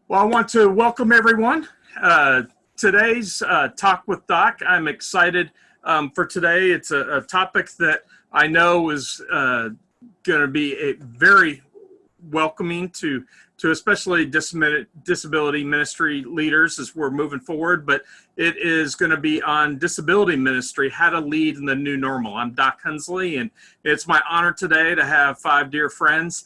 Well, I want to welcome everyone. Today's Talk with Doc. I'm excited for today. It's a topic that I know is going to be a very welcoming to especially disability ministry leaders as we're moving forward, but it is going to be on disability ministry, how to lead in the new normal. I'm Doc Hunsley, and it's my honor today to have five dear friends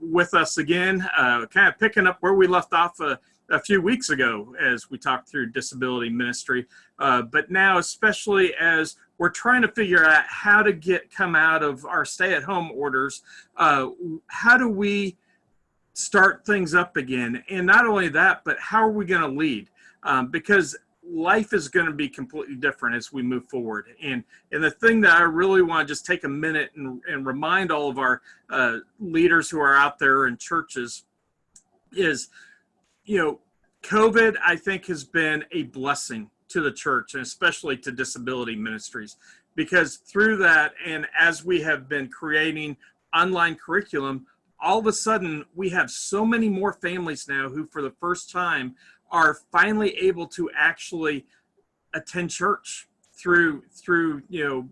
with us again, kind of picking up where we left off a few weeks ago as we talked through disability ministry, but now especially as we're trying to figure out how to come out of our stay-at-home orders. How do we start things up again? And not only that, but how are we going to lead? Because life is going to be completely different as we move forward. And the thing that I really want to just take a minute and remind all of our leaders who are out there in churches is, COVID, I think, has been a blessing to the church and especially to disability ministries, because through that, and as we have been creating online curriculum, all of a sudden we have so many more families now who for the first time are finally able to actually attend church through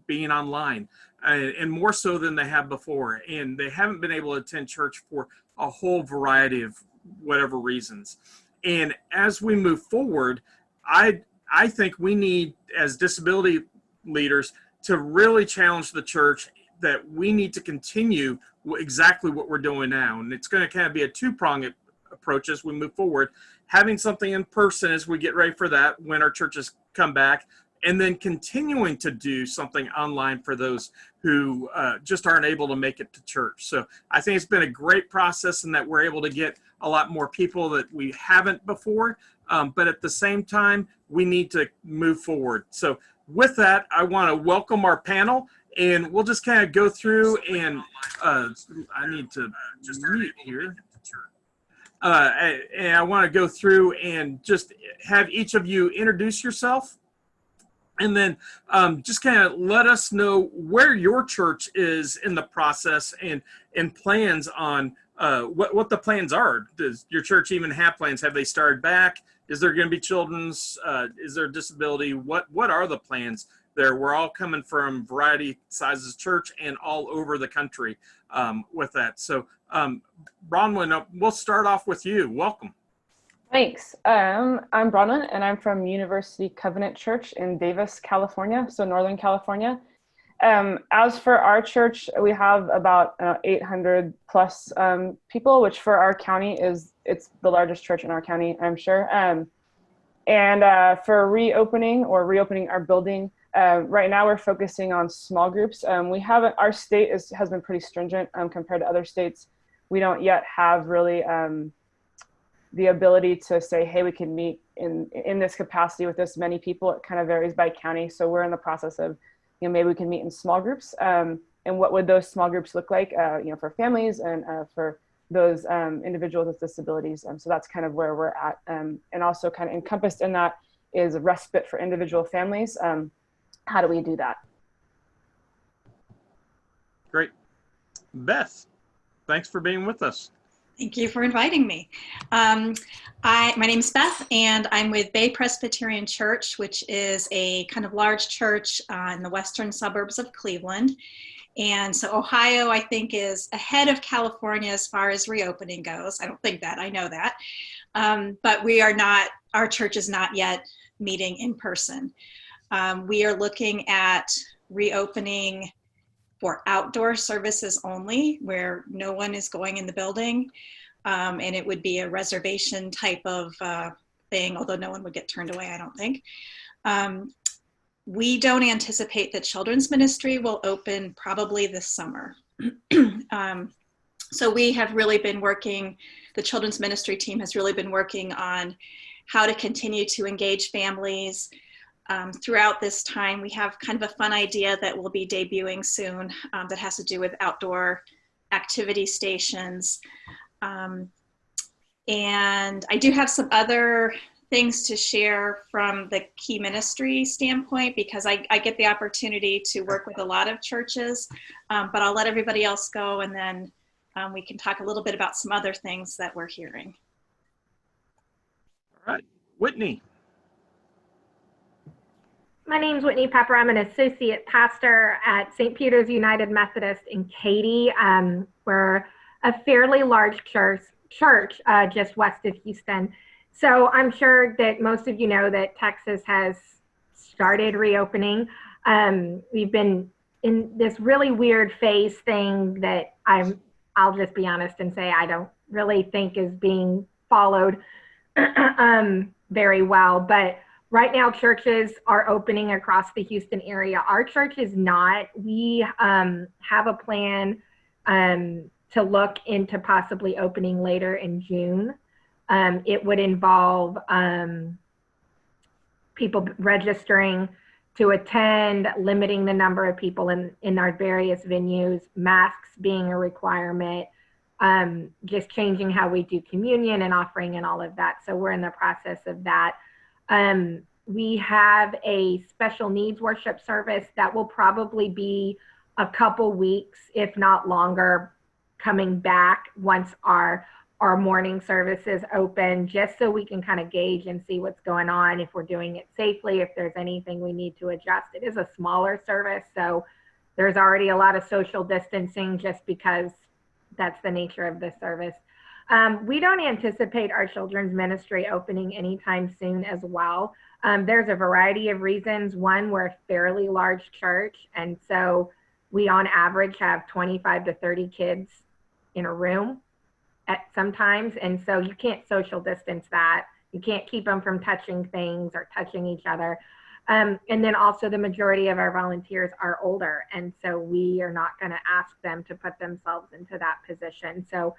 being online, and more so than they have before. And they haven't been able to attend church for a whole variety of whatever reasons. And as we move forward, I think we need, as disability leaders, to really challenge the church that we need to continue exactly what we're doing now. And it's going to kind of be a two-pronged approach as we move forward, having something in person as we get ready for that when our churches come back, and then continuing to do something online for those who just aren't able to make it to church. So I think it's been a great process in that we're able to get a lot more people that we haven't before, but at the same time, we need to move forward. So with that, I want to welcome our panel, and we'll just kind of go through and I need to just mute here. And I want to go through and just have each of you introduce yourself, and then just kind of let us know where your church is in the process and plans on what the plans are. Does your church even have plans? Have they started back? Is there going to be children's? Is there disability? What are the plans there? We're all coming from variety sizes church and all over the country with that. So Bronwyn, we'll start off with you. Welcome. Thanks. I'm Bronwyn, and I'm from University Covenant Church in Davis, California, so Northern California. As for our church, we have about 800 plus people, which for our county it's the largest church in our county, I'm sure. And for reopening our building, right now we're focusing on small groups. Our state has been pretty stringent compared to other states. We don't yet have really the ability to say, hey, we can meet in this capacity with this many people. It kind of varies by county. So we're in the process of, maybe we can meet in small groups. And what would those small groups look like, for families and for those individuals with disabilities. So that's kind of where we're at. And also kind of encompassed in that is a respite for individual families. How do we do that? Great. Beth, thanks for being with us. Thank you for inviting me. My name is Beth, and I'm with Bay Presbyterian Church, which is a kind of large church in the western suburbs of Cleveland. And so Ohio, I think, is ahead of California as far as reopening goes. I don't think that, I know that. But our church is not yet meeting in person. We are looking at reopening for outdoor services only, where no one is going in the building. And it would be a reservation type of thing, although no one would get turned away, I don't think. We don't anticipate that children's ministry will open probably this summer. So we have really been working, the children's ministry team has really been working on how to continue to engage families. Throughout this time, we have kind of a fun idea that will be debuting soon that has to do with outdoor activity stations. And I do have some other things to share from the key ministry standpoint, because I get the opportunity to work with a lot of churches, but I'll let everybody else go, and then we can talk a little bit about some other things that we're hearing. All right, Whitney. My name's Whitney Pepper. I'm an associate pastor at St. Peter's United Methodist in Katy. We're a fairly large church just west of Houston. So I'm sure that most of you know that Texas has started reopening. We've been in this really weird phase thing that I'll just be honest and say I don't really think is being followed very well. But right now, churches are opening across the Houston area. Our church is not. We have a plan to look into possibly opening later in June. It would involve people registering to attend, limiting the number of people in our various venues, masks being a requirement, just changing how we do communion and offering and all of that. So we're in the process of that. We have a special needs worship service that will probably be a couple weeks, if not longer, coming back once our morning services open, just so we can kind of gauge and see what's going on, if we're doing it safely, if there's anything we need to adjust. It is a smaller service, so there's already a lot of social distancing just because that's the nature of the service. We don't anticipate our children's ministry opening anytime soon as well. There's a variety of reasons. One, we're a fairly large church, and so we on average have 25 to 30 kids in a room at sometimes, and so you can't social distance that. You can't keep them from touching things or touching each other. And then also the majority of our volunteers are older, and so we are not going to ask them to put themselves into that position. So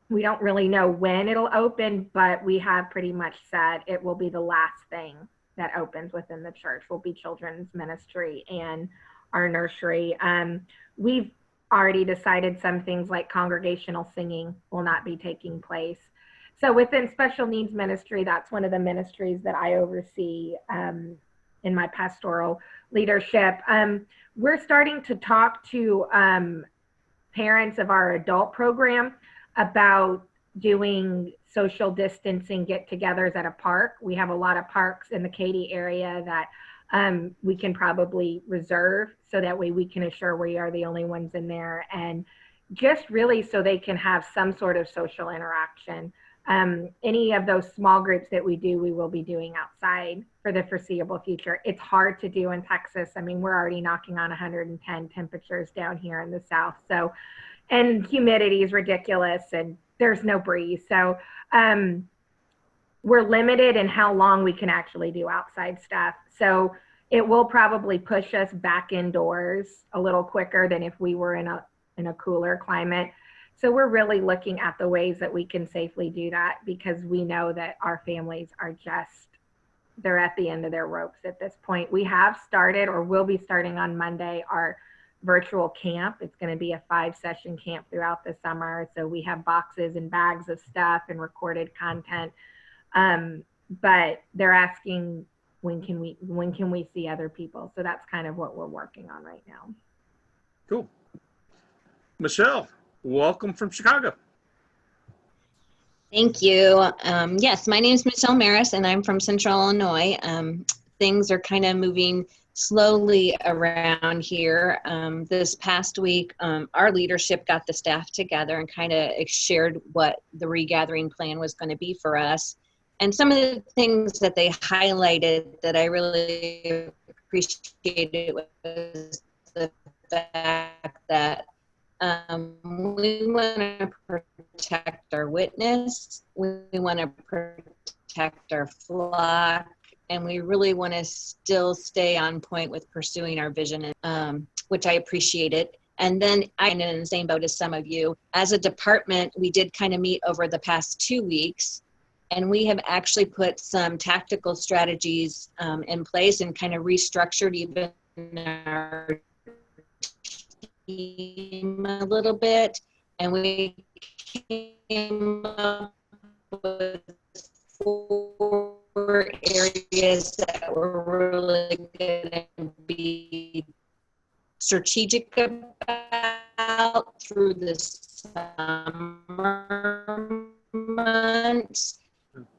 we don't really know when it'll open, but we have pretty much said it will be the last thing that opens within the church will be children's ministry and our nursery. We've already decided some things like congregational singing will not be taking place. So within special needs ministry, that's one of the ministries that I oversee in my pastoral leadership. We're starting to talk to parents of our adult program about doing social distancing get-togethers at a park. We have a lot of parks in the Katy area that we can probably reserve, so that way we can assure we are the only ones in there, and just really so they can have some sort of social interaction. Any of those small groups that we do, we will be doing outside for the foreseeable future. It's hard to do in Texas. I mean, we're already knocking on 110 temperatures down here in the South. So, and humidity is ridiculous and there's no breeze. So we're limited in how long we can actually do outside stuff. So it will probably push us back indoors a little quicker than if we were in a cooler climate. So we're really looking at the ways that we can safely do that, because we know that our families are they're at the end of their ropes at this point. We have started, or will be starting on Monday, our virtual camp. It's going to be a 5-session camp throughout the summer. So we have boxes and bags of stuff and recorded content. But they're asking, when can we see other people? So that's kind of what we're working on right now. Cool. Michelle, welcome from Chicago. Thank you. Yes, my name is Michelle Maris, and I'm from Central Illinois. Things are kind of moving slowly around here. This past week, our leadership got the staff together and kind of shared what the regathering plan was going to be for us. And some of the things that they highlighted that I really appreciated was the fact that we want to protect our witness, we want to protect our flock, and we really want to still stay on point with pursuing our vision, which I appreciated. And then I'm in the same boat as some of you. As a department, we did kind of meet over the past 2 weeks, and we have actually put some tactical strategies in place and kind of restructured even our team a little bit. And we came up with 4 areas that we're really going to be strategic about through the summer months.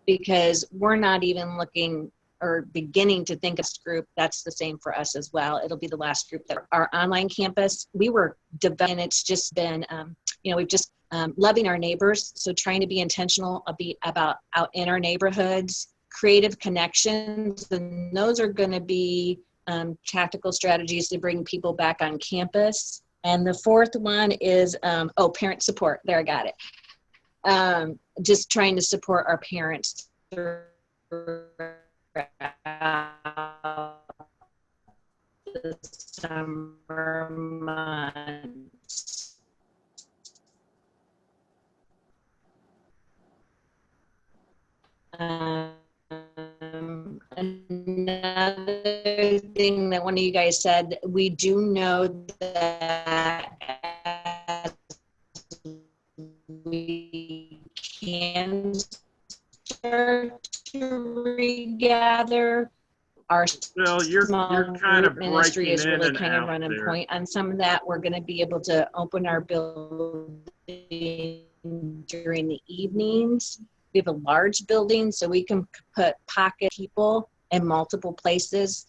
because we're not even looking or beginning to think of this group. That's the same for us as well. It'll be the last group that our online campus, we were developing, it's just been, we've just loving our neighbors. So trying to be intentional about out in our neighborhoods, creative connections, and those are going to be tactical strategies to bring people back on campus. And the fourth one is, parent support. There, I got it. Just trying to support our parents through the summer months. Another thing that one of you guys said, we do know that as we can start to regather, our you're kind of ministry is really kind of running running point on some of that. We're going to be able to open our building during the evenings. We have a large building, so we can put pocket people in multiple places.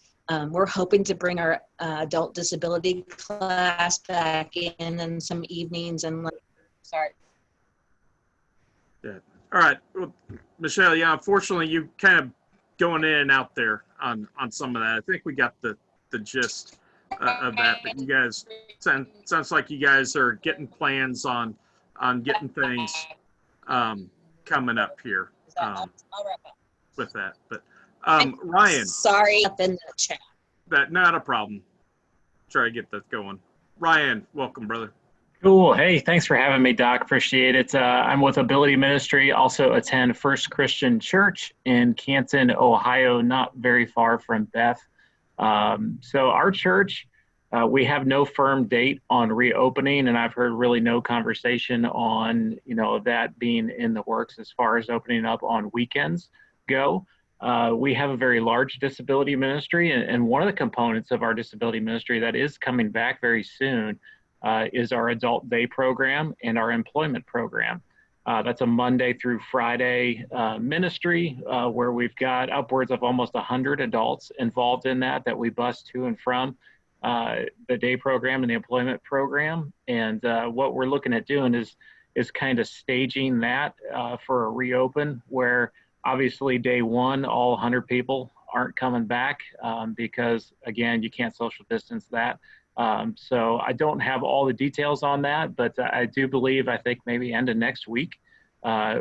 We're hoping to bring our adult disability class back in some evenings and sorry. Yeah. All right. Well, Michelle, yeah, unfortunately, you kind of going in and out there on some of that. I think we got the gist of that, but you guys, sounds like you guys are getting plans on getting things coming up here with that. But Ryan. Sorry, up in the chat. That not a problem. Try to get that going. Ryan, welcome, brother. Cool. Hey, thanks for having me, Doc. Appreciate it. I'm with Ability Ministry, also attend First Christian Church in Canton, Ohio, not very far from Beth. So our church, we have no firm date on reopening, and I've heard really no conversation on, that being in the works as far as opening up on weekends go. We have a very large disability ministry, and one of the components of our disability ministry that is coming back very soon is our adult day program and our employment program. That's a Monday through Friday ministry where we've got upwards of almost 100 adults involved in that we bus to and from the day program and the employment program. And what we're looking at doing is kind of staging that for a reopen, where obviously day one, all 100 people aren't coming back because, again, you can't social distance that. So I don't have all the details on that, but I do believe, I think maybe end of next week,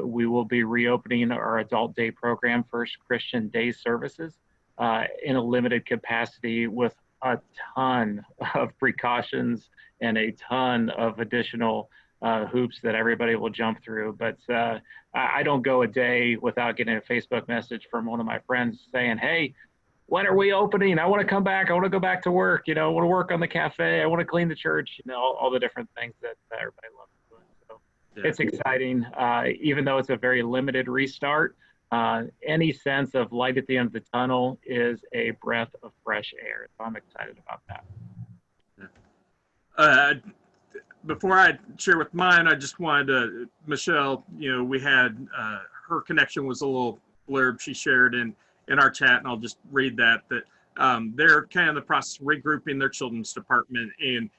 we will be reopening our adult day program, First Christian Day Services, in a limited capacity with a ton of precautions and a ton of additional hoops that everybody will jump through. But I don't go a day without getting a Facebook message from one of my friends saying, hey, when are we opening? I want to come back. I want to go back to work. I want to work on the cafe. I want to clean the church. All the different things that everybody loves doing. So yeah. It's exciting, even though it's a very limited restart. Any sense of light at the end of the tunnel is a breath of fresh air. So I'm excited about that. Before I share with mine, I just wanted to, Michelle, we had her connection was a little blurb she shared in our chat, and I'll just read that they're kind of in the process of regrouping their children's department, and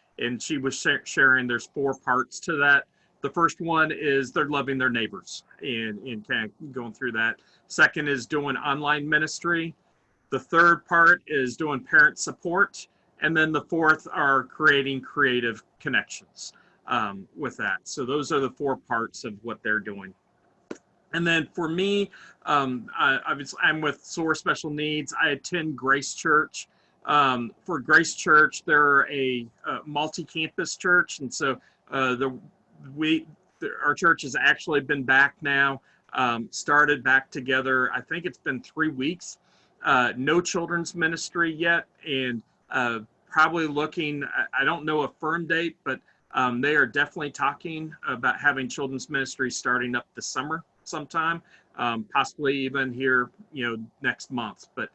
she was sharing there's 4 parts to that. The first one is they're loving their neighbors and kind of going through that. Second is doing online ministry. The third part is doing parent support. And then the fourth are creating creative connections with that. So those are the 4 parts of what they're doing. And then for me, obviously I'm with SOAR Special Needs. I attend Grace Church. For Grace Church, they're a multi-campus church. And so our church has actually been back now, started back together. I think it's been 3 weeks. No children's ministry yet. And probably looking, I don't know a firm date, but they are definitely talking about having children's ministry starting up this summer sometime, possibly even here, next month, but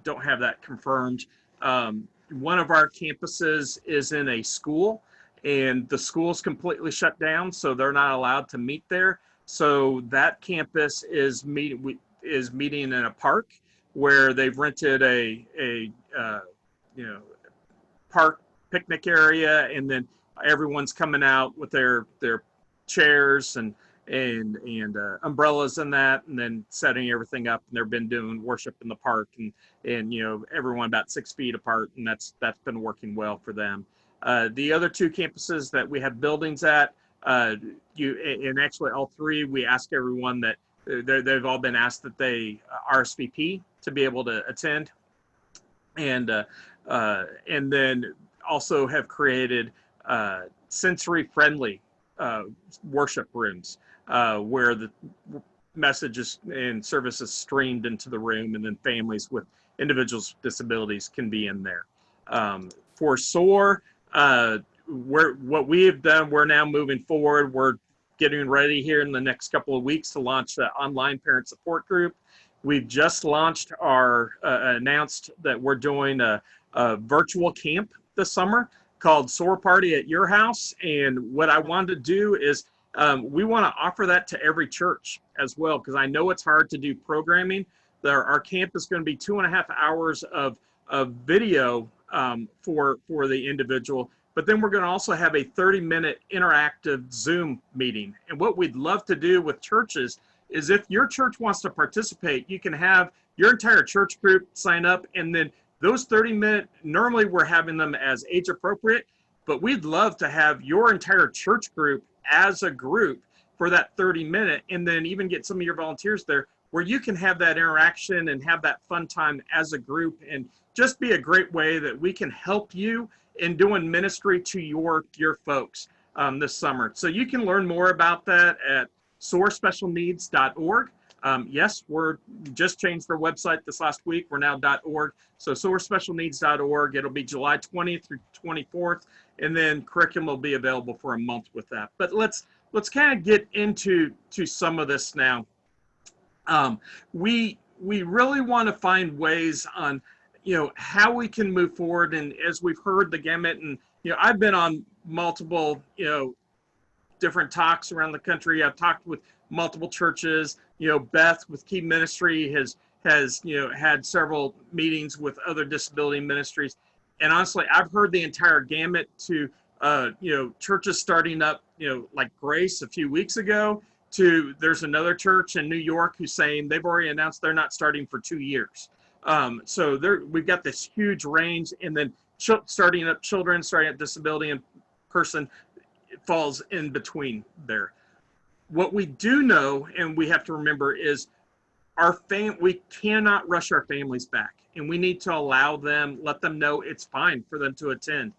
don't have that confirmed. One of our campuses is in a school, and the school's completely shut down, so they're not allowed to meet there. So that campus is meeting. is meeting in a park where they've rented a park picnic area, and then everyone's coming out with their chairs and umbrellas and that, and then setting everything up. And they've been doing worship in the park, and everyone about 6 feet apart, and that's been working well for them. The other 2 campuses that we have buildings at, and actually all 3, we ask everyone that they've all been asked that they RSVP to be able to attend, and then also have created sensory friendly worship rooms where the messages and services streamed into the room, and then families with individuals with disabilities can be in there. For SOAR, what we have done, we're now moving forward. We're getting ready here in the next couple of weeks to launch the online parent support group. We've just launched announced that we're doing a virtual camp this summer called SOAR Party at Your House. And what I wanted to do is we want to offer that to every church as well, because I know it's hard to do programming. Our camp is going to be 2.5 hours of video for the individual, but then we're going to also have a 30-minute interactive Zoom meeting. And what we'd love to do with churches is, if your church wants to participate, you can have your entire church group sign up, and then those 30-minute, normally we're having them as age appropriate, but we'd love to have your entire church group as a group for that 30-minute, and then even get some of your volunteers there where you can have that interaction and have that fun time as a group, and just be a great way that we can help you in doing ministry to your folks this summer. So you can learn more about that at soarspecialneeds.org. Yes, we're just changed our website this last week. We're now .org. So soarspecialneeds.org. It'll be July 20th through 24th, and then curriculum will be available for a month with that. But let's kind of get into some of this now. We really want to find ways on how we can move forward. And as we've heard the gamut, and I've been on multiple different talks around the country. I've talked with multiple churches. Beth with Key Ministry has had several meetings with other disability ministries. And honestly, I've heard the entire gamut to churches starting up, like Grace a few weeks ago, to there's another church in New York who's saying they've already announced they're not starting for 2 years. So we've got this huge range, and then starting up children, starting up disability and person, it falls in between there. What we do know, and we have to remember, is we cannot rush our families back, and we need to allow them, let them know it's fine for them to attend.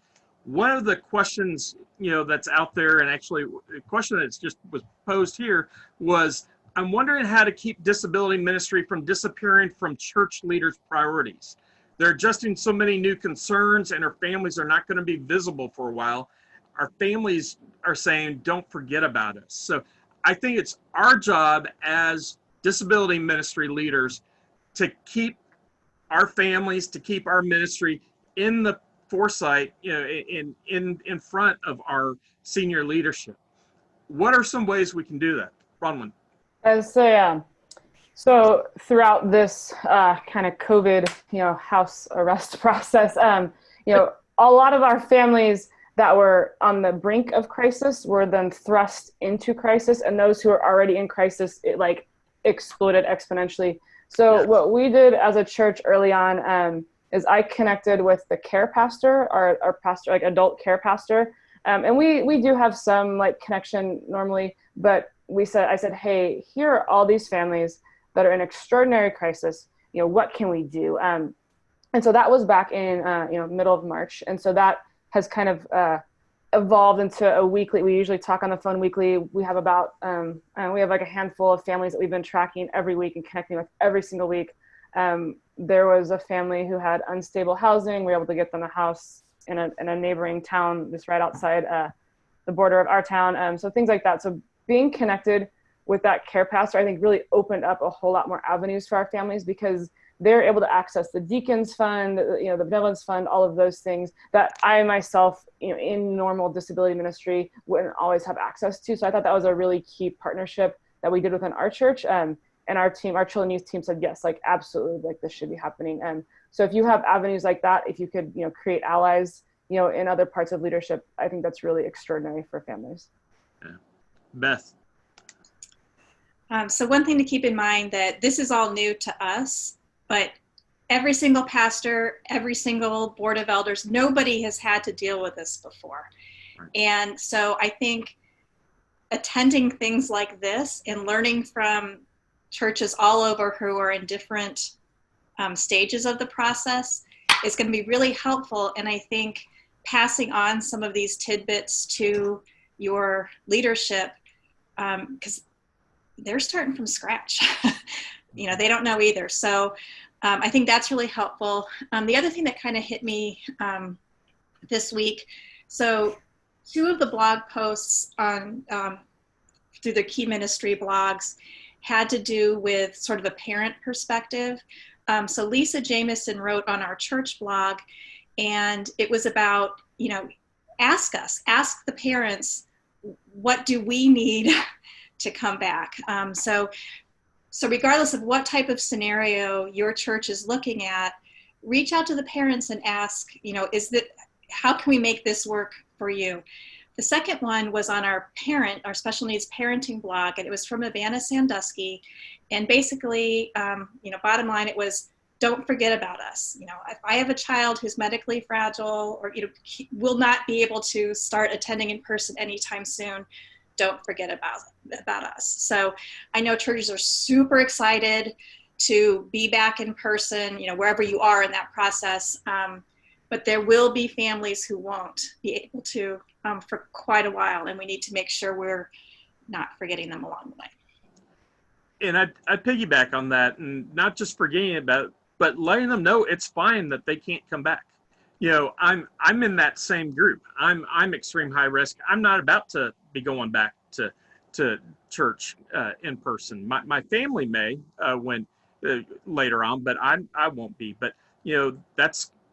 One of the questions, that's out there, and actually a question that's just was posed here, was, I'm wondering how to keep disability ministry from disappearing from church leaders' priorities. They're adjusting so many new concerns, and our families are not going to be visible for a while. Our families are saying, don't forget about us. So I think it's our job as disability ministry leaders to keep our families, to keep our ministry in the foresight, in front of our senior leadership. What are some ways we can do that? Bronwyn. So throughout this kind of COVID, house arrest process, a lot of our families that were on the brink of crisis were then thrust into crisis, and those who are already in crisis, it like exploded exponentially. So what we did as a church early on is I connected with the care pastor, our pastor, like adult care pastor, and we do have some like connection normally, but I said, hey, here are all these families that are in extraordinary crisis. What can we do? And so that was back in middle of March, and so that has kind of evolved into a weekly. We usually talk on the phone weekly. We have about we have like a handful of families that we've been tracking every week and connecting with every single week. There was a family who had unstable housing. We were able to get them a house in a neighboring town, just right outside the border of our town. So things like that. So being connected with that care pastor, I think, really opened up a whole lot more avenues for our families, because they're able to access the Deacons Fund, the Benevolence Fund, all of those things that I myself, in normal disability ministry wouldn't always have access to. So I thought that was a really key partnership that we did within our church. And our children youth team said, yes, like absolutely, like this should be happening. And so if you have avenues like that, if you could, create allies, in other parts of leadership, I think that's really extraordinary for families. Yeah. Beth. So one thing to keep in mind that this is all new to us, but every single pastor, every single board of elders, nobody has had to deal with this before. Right. And so I think attending things like this and learning from churches all over who are in different stages of the process is going to be really helpful. And I think passing on some of these tidbits to your leadership, because they're starting from scratch. They don't know either. So I think that's really helpful. The other thing that kind of hit me this week, so 2 of the blog posts on through the Key Ministry blogs had to do with sort of a parent perspective. So Lisa Jamison wrote on our church blog, and it was about, ask the parents, what do we need to come back? So regardless of what type of scenario your church is looking at, reach out to the parents and ask, how can we make this work for you? The second one was on our special needs parenting blog, and it was from Ivana Sandusky. And basically, bottom line, it was, don't forget about us. If I have a child who's medically fragile or, will not be able to start attending in person anytime soon, don't forget about us. So I know churches are super excited to be back in person, wherever you are in that process. But there will be families who won't be able to for quite a while, and we need to make sure we're not forgetting them along the way. And I piggyback on that, and not just forgetting about it, but letting them know it's fine that they can't come back. I'm in that same group. I'm extreme high risk. I'm not about to be going back to church in person. My family may when later on, but I won't be. But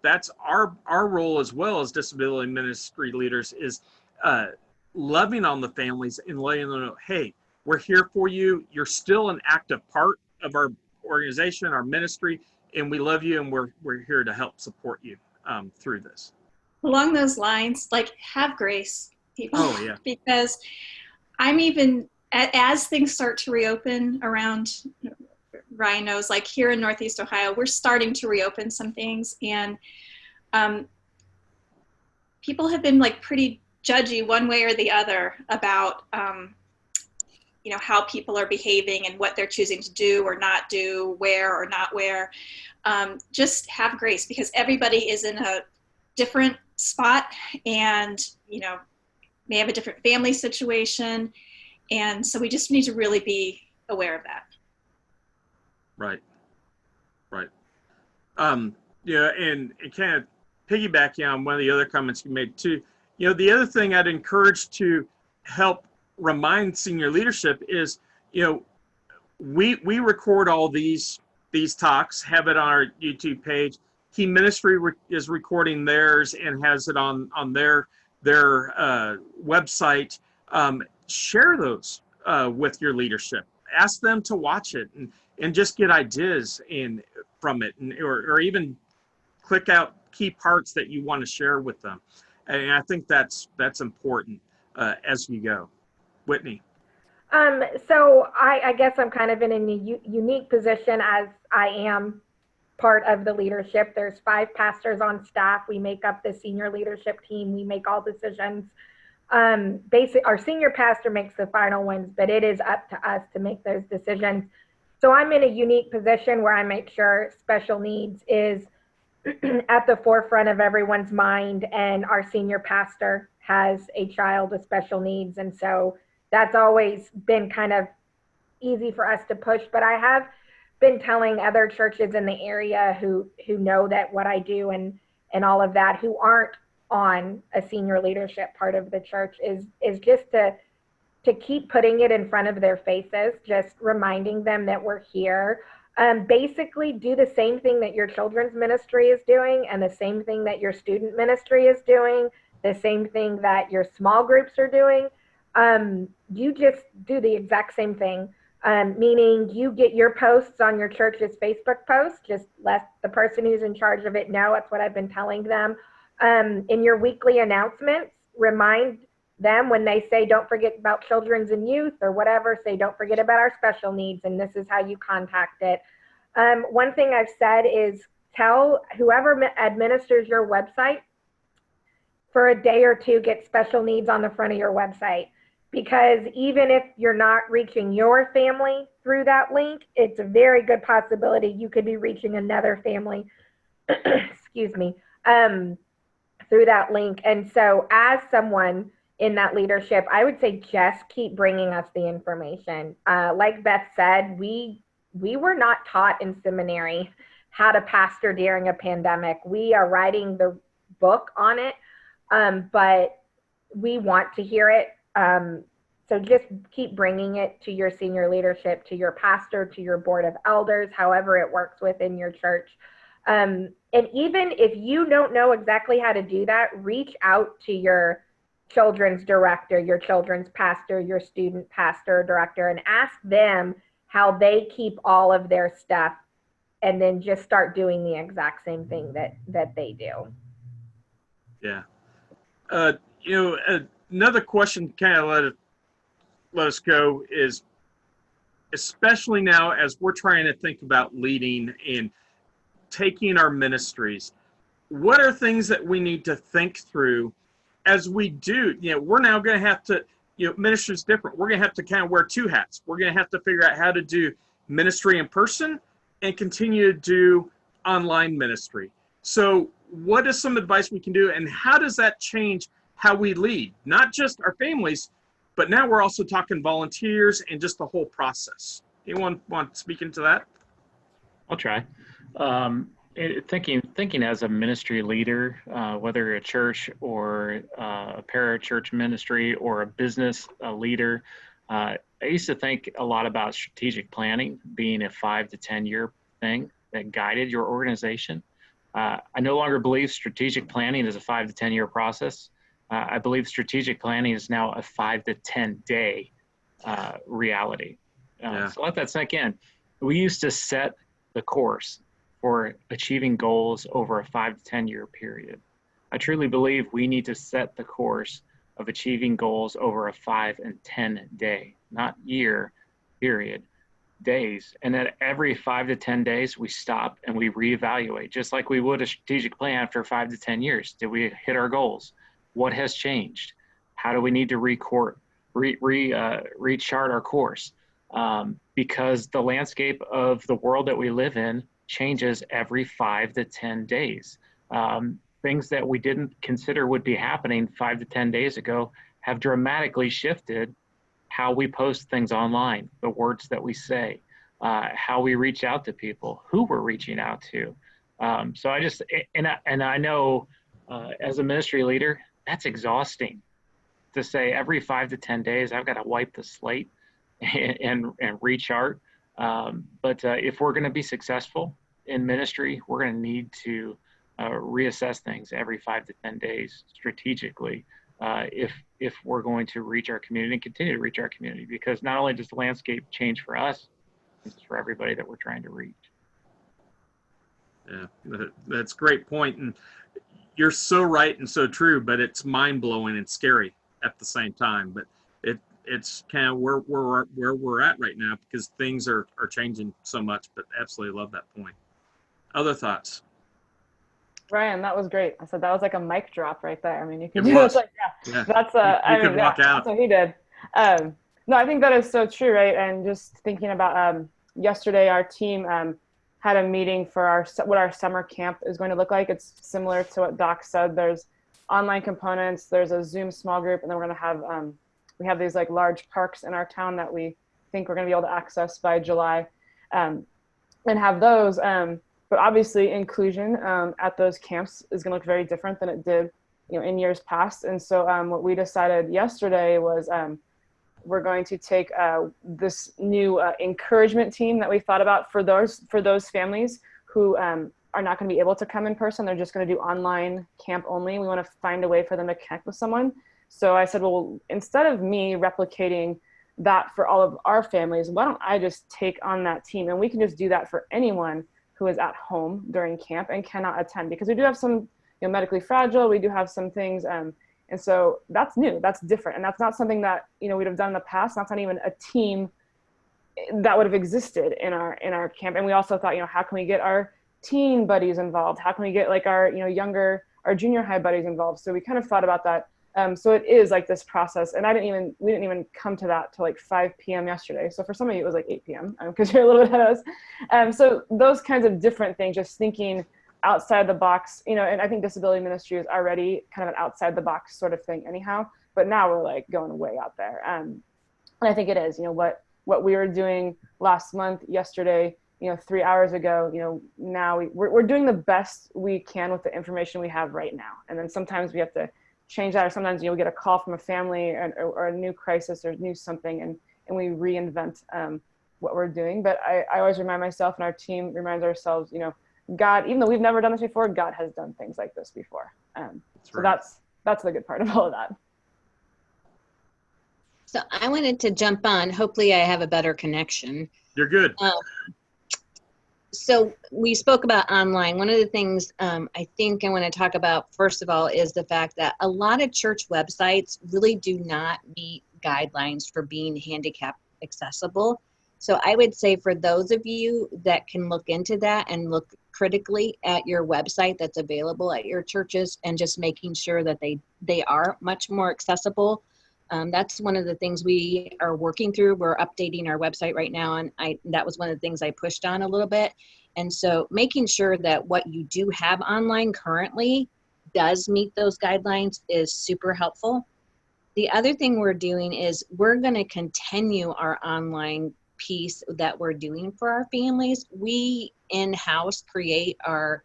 that's our role as well as disability ministry leaders, is loving on the families and letting them know, hey, we're here for you. You're still an active part of our organization, our ministry, and we love you, and we're here to help support you through this. Along those lines, have grace, people. Oh, yeah. Because I'm even, as things start to reopen around, Ryan knows, here in Northeast Ohio, we're starting to reopen some things, and people have been pretty judgy one way or the other about how people are behaving and what they're choosing to do or not do, where or not where. Just have grace, because everybody is in a different spot and may have a different family situation, and so we just need to really be aware of that. Right. And it kind of piggybacking on one of the other comments you made too, the other thing I'd encourage to help remind senior leadership is, we record all these talks, have it on our YouTube page. Key Ministry is recording theirs and has it on their website. Share those with your leadership. Ask them to watch it and just get ideas from it, or even click out key parts that you want to share with them. And I think that's important as you go. Whitney. So I guess I'm kind of in a unique position, as I am part of the leadership. There's 5 pastors on staff. We make up the senior leadership team. We make all decisions. Basically, our senior pastor makes the final ones, but it is up to us to make those decisions. So I'm in a unique position where I make sure special needs is at the forefront of everyone's mind, and our senior pastor has a child with special needs. And so that's always been kind of easy for us to push. But I have been telling other churches in the area who know that what I do and all of that, who aren't on a senior leadership part of the church, is just to keep putting it in front of their faces, just reminding them that we're here. Basically do the same thing that your children's ministry is doing, and the same thing that your student ministry is doing, the same thing that your small groups are doing. You just do the exact same thing. meaning you get your posts on your church's Facebook post, just let the person who's in charge of it know. That's what I've been telling them. In your weekly announcements, remind them when they say, don't forget about children's and youth or whatever, say, don't forget about our special needs, and this is how you contact it. One thing I've said is tell whoever administers your website for a day or two, get special needs on the front of your website. Because even if you're not reaching your family through that link, it's a very good possibility you could be reaching another family, excuse me, through that link. And so as someone in that leadership, I would say just keep bringing us the information. Like Beth said, we were not taught in seminary how to pastor during a pandemic. We are writing the book on it, but we want to hear it. So just keep bringing it to your senior leadership, to your pastor, to your board of elders, however it works within your church. And even if you don't know exactly how to do that, reach out to your children's director, your children's pastor, your student pastor, director, and ask them how they keep all of their stuff, and then just start doing the exact same thing that they do. Yeah. Another question kind of let us go is, especially now as we're trying to think about leading and taking our ministries, what are things that we need to think through as we do? We're now going to have to, ministry is different. We're going to have to kind of wear two hats. We're going to have to figure out how to do ministry in person and continue to do online ministry. So what is some advice we can do, and how does that change how we lead, not just our families, but now we're also talking volunteers and just the whole process? Anyone want to speak into that? I'll try. Thinking as a ministry leader, whether a church or a parachurch ministry or a business leader, I used to think a lot about strategic planning being a 5 to 10 year thing that guided your organization. I no longer believe strategic planning is a 5 to 10 year process. I believe strategic planning is now a 5 to 10 day reality. So let that sink in. We used to set the course for achieving goals over a 5 to 10 year period. I truly believe we need to set the course of achieving goals over a 5 and 10 day, not year period, days. And then every 5 to 10 days, we stop and we reevaluate, just like we would a strategic plan after 5 to 10 years. Did we hit our goals? What has changed? How do we need to rechart our course? Because the landscape of the world that we live in changes every 5 to 10 days. Things that we didn't consider would be happening 5 to 10 days ago have dramatically shifted how we post things online, the words that we say, how we reach out to people, who we're reaching out to. So I just, and I know as a ministry leader, that's exhausting to say every 5 to 10 days, I've got to wipe the slate and rechart. But if we're going to be successful in ministry, we're going to need to reassess things every 5 to 10 days strategically if we're going to reach our community and continue to reach our community, because not only does the landscape change for us, it's for everybody that we're trying to reach. Yeah, that's a great point. And you're so right and so true, but it's mind-blowing and scary at the same time. But it's kind of where we're at right now, because things are changing so much. But absolutely love that point. Other thoughts? Ryan, that was great. I said that was like a mic drop right there. I mean, you could It do was. this like, Yeah. That's you could walk out. That's what he did. No, I think that is so true, right? And just thinking about yesterday, our team had a meeting for what our summer camp is going to look like. It's similar to what Doc said. There's online components, there's a Zoom small group, and then we're going to have we have these like large parks in our town that we think we're going to be able to access by July, and have those. But obviously, inclusion at those camps is going to look very different than it did, in years past. And so, what we decided yesterday was we're going to take this new encouragement team that we thought about for those families who are not going to be able to come in person. They're just going to do online camp only. We want to find a way for them to connect with someone. So I said, well, instead of me replicating that for all of our families, why don't I just take on that team? And we can just do that for anyone who is at home during camp and cannot attend, because we do have some medically fragile, we do have some things. And so that's new, that's different. And that's not something that, we'd have done in the past. That's not even a team that would have existed in our camp. And we also thought, how can we get our teen buddies involved? How can we get like our, our junior high buddies involved? So we kind of thought about that. So it is like this process. And we didn't even come to that till like 5 p.m. yesterday. So for some of you, it was like 8 p.m. Because you're a little bit ahead of us. So those kinds of different things, just thinking outside the box, and I think disability ministry is already kind of an outside the box sort of thing anyhow, but now we're like going way out there. And I think it is, what we were doing last month, yesterday, 3 hours ago, now we're doing the best we can with the information we have right now. And then sometimes we have to change that, or sometimes, we get a call from a family or a new crisis or new something, and we reinvent what we're doing. But I always remind myself, and our team reminds ourselves, God, even though we've never done this before, God has done things like this before. So that's the good part of all of that. So I wanted to jump on. Hopefully I have a better connection. You're good. So we spoke about online. One of the things I think I want to talk about, first of all, is the fact that a lot of church websites really do not meet guidelines for being handicap accessible. So I would say for those of you that can look into that and look critically at your website that's available at your churches, and just making sure that they are much more accessible. That's one of the things we are working through. We're updating our website right now, and that was one of the things I pushed on a little bit. And so making sure that what you do have online currently does meet those guidelines is super helpful. The other thing we're doing is we're going to continue our online piece that we're doing for our families. We in-house create our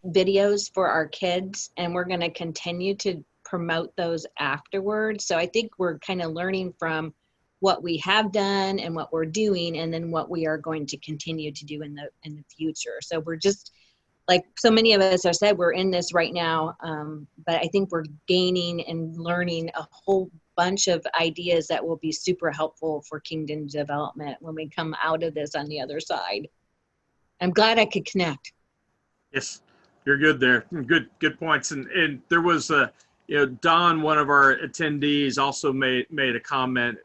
videos for our kids, and we're going to continue to promote those afterwards. So I think we're kind of learning from what we have done and what we're doing, and then what we are going to continue to do in the future. So we're just, like so many of us have said, we're in this right now, but I think we're gaining and learning a whole bunch of ideas that will be super helpful for kingdom development when we come out of this on the other side. I'm glad I could connect. Yes, you're good there. Good points. And there was Don, one of our attendees, also made a comment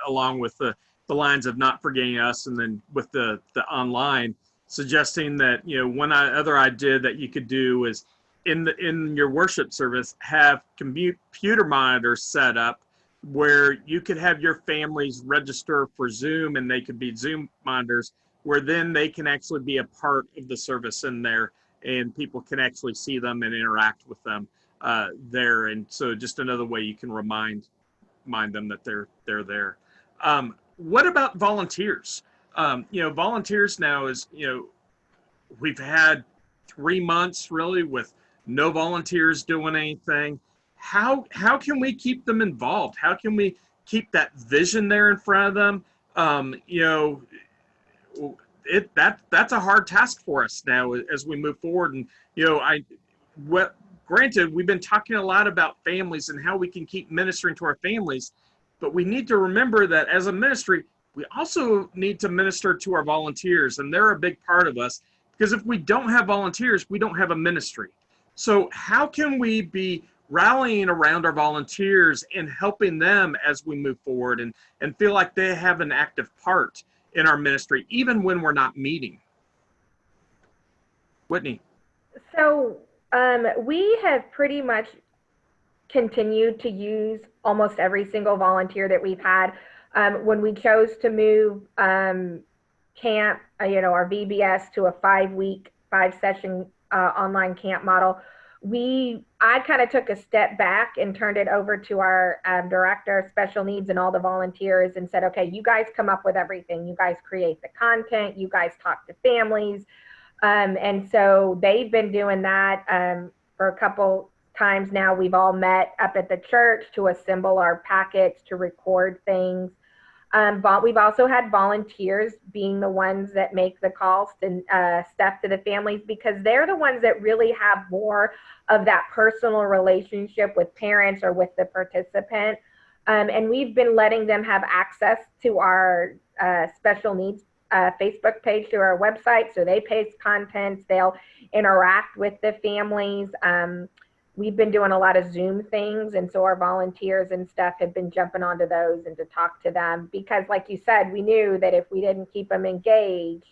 along with the lines of not forgetting us, and then with the online, suggesting that one other idea that you could do is in your worship service, have computer monitors set up where you could have your families register for Zoom, and they could be Zoom monitors where then they can actually be a part of the service in there, and people can actually see them and interact with them there. And so just another way you can remind them that they're there. What about volunteers? Volunteers now is, we've had 3 months really with no volunteers doing anything. How can we keep them involved? How can we keep that vision there in front of them? That's a hard task for us now as we move forward. And granted, we've been talking a lot about families and how we can keep ministering to our families, but we need to remember that as a ministry, we also need to minister to our volunteers, and they're a big part of us, because if we don't have volunteers, we don't have a ministry. So how can we be rallying around our volunteers and helping them as we move forward and feel like they have an active part in our ministry, even when we're not meeting? Whitney. So we have pretty much continued to use almost every single volunteer that we've had. When we chose to move camp, our VBS to a 5-week, 5-session online camp model, I kind of took a step back and turned it over to our director of special needs and all the volunteers and said, okay, you guys come up with everything. You guys create the content. You guys talk to families. And so they've been doing that for a couple times now. We've all met up at the church to assemble our packets, to record things. But we've also had volunteers being the ones that make the calls and stuff to the families, because they're the ones that really have more of that personal relationship with parents or with the participant. And we've been letting them have access to our special needs Facebook page through our website. So they post content, they'll interact with the families. We've been doing a lot of Zoom things. And so our volunteers and stuff have been jumping onto those and to talk to them, because like you said, we knew that if we didn't keep them engaged,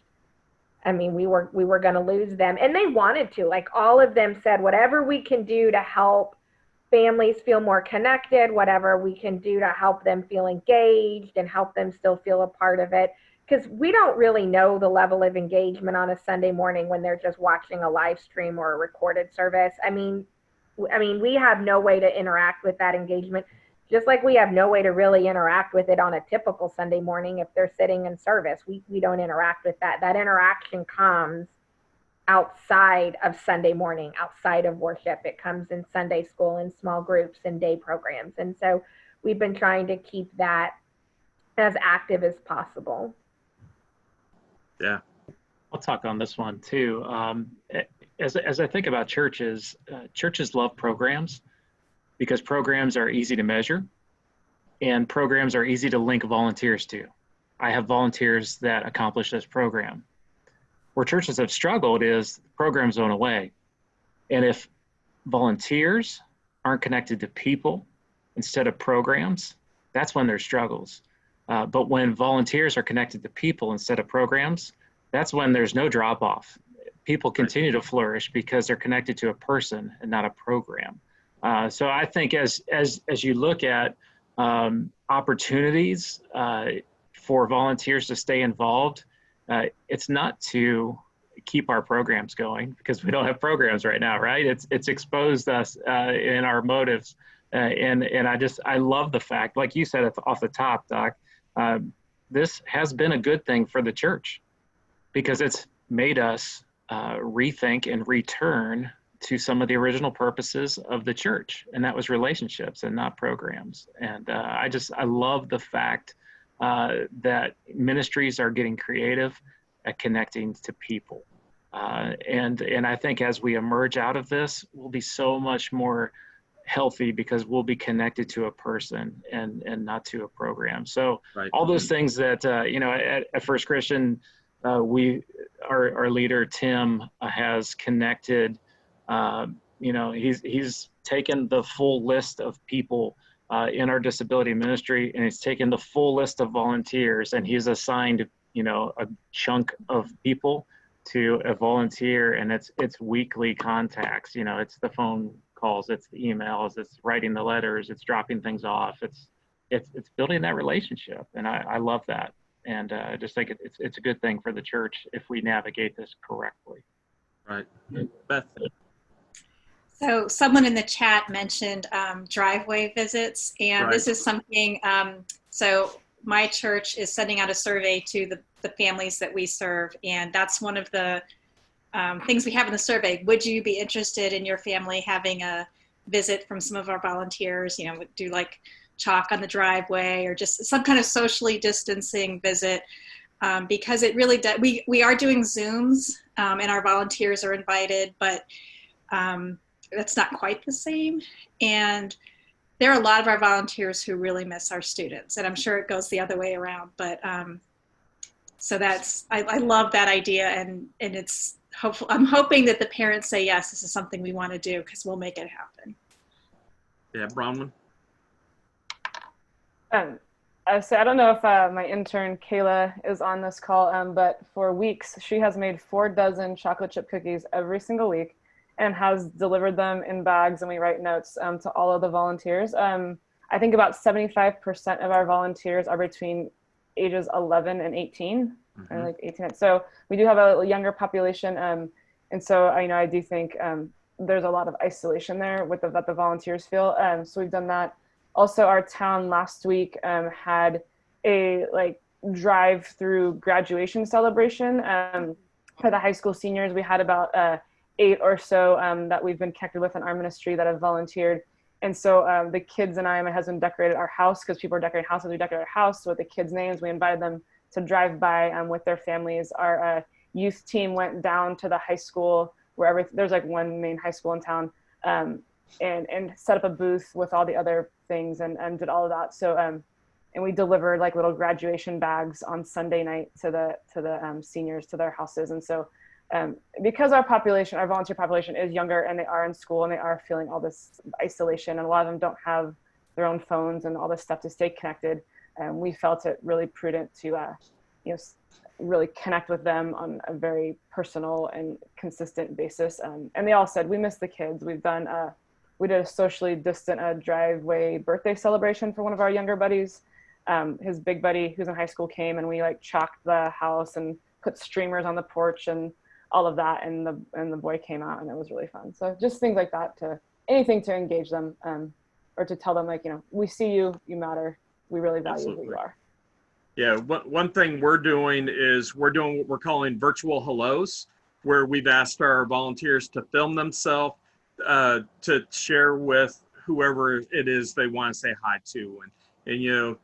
I mean, we were going to lose them. And they wanted to, like, all of them said, whatever we can do to help families feel more connected, whatever we can do to help them feel engaged and help them still feel a part of it. Because we don't really know the level of engagement on a Sunday morning when they're just watching a live stream or a recorded service. I mean, we have no way to interact with that engagement, just like we have no way to really interact with it on a typical Sunday morning if they're sitting in service. We don't interact with that. That interaction comes outside of Sunday morning, outside of worship. It comes in Sunday school, in small groups, and day programs. And so we've been trying to keep that as active as possible. Yeah. I'll talk on this one too. As I think about churches, churches love programs because programs are easy to measure and programs are easy to link volunteers to. I have volunteers that accomplish this program. Where churches have struggled is programs going away. And if volunteers aren't connected to people instead of programs, that's when there's struggles. But when volunteers are connected to people instead of programs, that's when there's no drop off. People continue to flourish because they're connected to a person and not a program. So I think as you look at opportunities for volunteers to stay involved, it's not to keep our programs going because we don't have programs right now, right? It's exposed us in our motives. And I love the fact, like you said off the top, Doc, this has been a good thing for the church because it's made us rethink and return to some of the original purposes of the church, and that was relationships and not programs. And I love the fact that ministries are getting creative at connecting to people. And I think as we emerge out of this, we'll be so much more healthy because we'll be connected to a person and not to a program. So all those things that, at First Christian, our leader, Tim, has connected, he's taken the full list of people in our disability ministry, and he's taken the full list of volunteers, and he's assigned, a chunk of people to a volunteer, and it's weekly contacts. It's the phone calls, it's the emails, it's writing the letters, it's dropping things off, it's building that relationship, and I love that. And I just think it's a good thing for the church if we navigate this correctly. Right. Beth. So someone in the chat mentioned driveway visits, and this is something, so my church is sending out a survey to the families that we serve, and that's one of the things we have in the survey. Would you be interested in your family having a visit from some of our volunteers, do like chalk on the driveway or just some kind of socially distancing visit, because it really does. We are doing Zooms, and our volunteers are invited, but that's not quite the same. And there are a lot of our volunteers who really miss our students, and I'm sure it goes the other way around. But so I love that idea, and it's hopeful. I'm hoping that the parents say yes, this is something we want to do, because we'll make it happen. Yeah, Bronwyn. So I don't know if my intern Kayla is on this call, but for weeks she has made 4 dozen chocolate chip cookies every single week and has delivered them in bags, and we write notes to all of the volunteers. I think about 75% of our volunteers are between ages 11 and 18, or like 18. So we do have a younger population, and so I do think there's a lot of isolation there that the volunteers feel. So we've done that. Also, our town last week had a drive-through graduation celebration for the high school seniors. We had about 8 or so that we've been connected with in our ministry that have volunteered. And so the kids and I and my husband decorated our house, because people are decorating houses. We decorated our house with the kids' names. We invited them to drive by with their families. Our youth team went down to the high school, there's like one main high school in town, and set up a booth with all the other things and did all of that. So and we delivered like little graduation bags on Sunday night to the seniors to their houses. And so because our volunteer population is younger and they are in school and they are feeling all this isolation, and a lot of them don't have their own phones and all this stuff to stay connected, we felt it really prudent to really connect with them on a very personal and consistent basis. And they all said, we miss the kids. We did a socially distant driveway birthday celebration for one of our younger buddies. His big buddy who's in high school came, and we like chalked the house and put streamers on the porch and all of that. And the boy came out, and it was really fun. So just things like that, anything to engage them, or to tell them, like, we see you, you matter. We really value Absolutely. who you are. Yeah, one thing we're doing is we're doing what we're calling virtual hellos, where we've asked our volunteers to film themselves to share with whoever it is they want to say hi to, and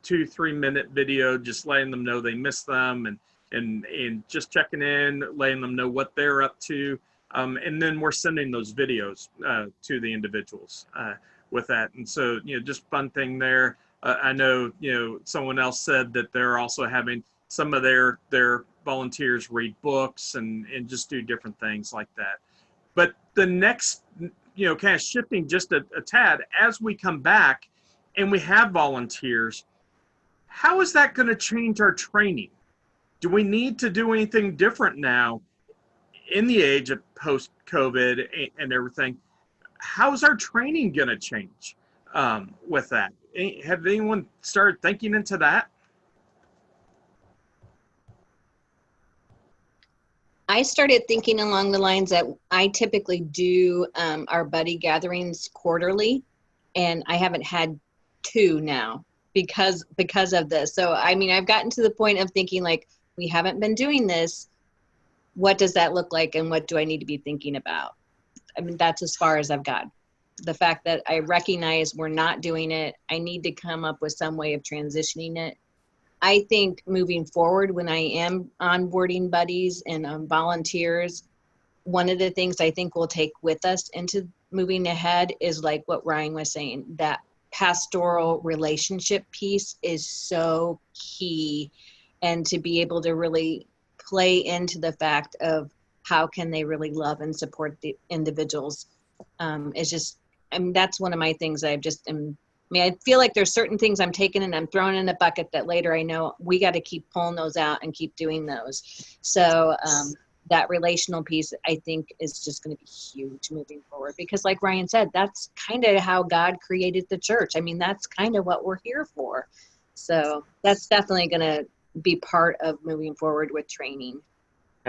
2-3 minute video, just letting them know they miss them, and just checking in, letting them know what they're up to, and then we're sending those videos to the individuals with that. And so just fun thing there. I know, someone else said that they're also having some of their volunteers read books and just do different things like that. But the next, kind of shifting just a tad, as we come back and we have volunteers, how is that going to change our training? Do we need to do anything different now in the age of post-COVID and everything? How's our training going to change with that? Have anyone started thinking into that? I started thinking along the lines that I typically do our buddy gatherings quarterly, and I haven't had 2 now because of this. So, I mean, I've gotten to the point of thinking, like, we haven't been doing this. What does that look like, and what do I need to be thinking about? I mean, that's as far as I've got. The fact that I recognize we're not doing it, I need to come up with some way of transitioning it. I think moving forward, when I am onboarding buddies and volunteers, one of the things I think we'll take with us into moving ahead is like what Ryan was saying, that pastoral relationship piece is so key, and to be able to really play into the fact of how can they really love and support the individuals is just, I mean, that's one of my things I feel like there's certain things I'm taking and I'm throwing in a bucket that later I know we got to keep pulling those out and keep doing those. So that relational piece, I think, is just going to be huge moving forward, because like Ryan said, that's kind of how God created the church. I mean, that's kind of what we're here for. So that's definitely going to be part of moving forward with training.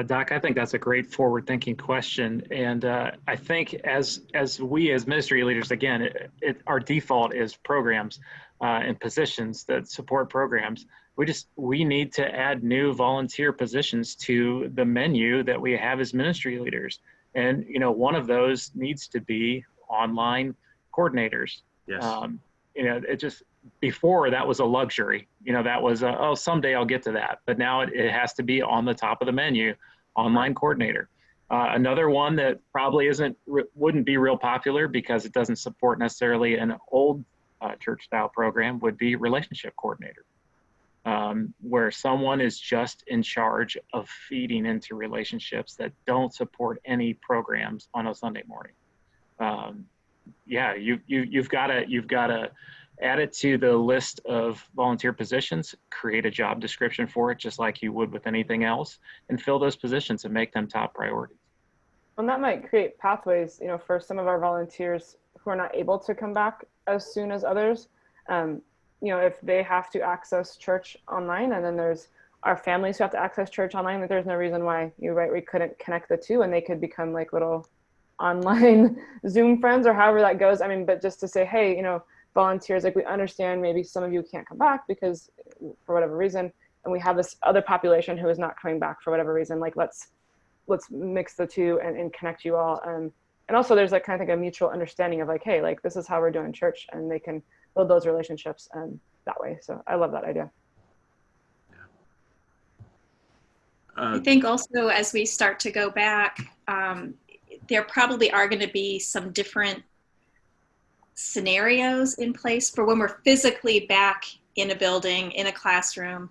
Doc, I think that's a great forward-thinking question, and I think as we as ministry leaders, again, our default is programs and positions that support programs. We need to add new volunteer positions to the menu that we have as ministry leaders, and one of those needs to be online coordinators. Yes. It just, before that was a luxury, that was someday I'll get to that, but now it has to be on the top of the menu, online coordinator. Another one that probably wouldn't be real popular because it doesn't support necessarily an old church style program would be relationship coordinator, where someone is just in charge of feeding into relationships that don't support any programs on a Sunday morning. You've got to add it to the list of volunteer positions, create a job description for it, just like you would with anything else, and fill those positions and make them top priorities. And that might create pathways, for some of our volunteers who are not able to come back as soon as others. If they have to access church online, and then there's our families who have to access church online, that there's no reason why we couldn't connect the two, and they could become like little online Zoom friends or however that goes. I mean, but just to say, hey, volunteers, like, we understand maybe some of you can't come back because for whatever reason, and we have this other population who is not coming back for whatever reason. Like, let's mix the two and connect you all. And also there's like kind of like a mutual understanding of like, hey, like, this is how we're doing church, and they can build those relationships that way. So I love that idea. I think also as we start to go back, there probably are going to be some different scenarios in place for when we're physically back in a building, in a classroom.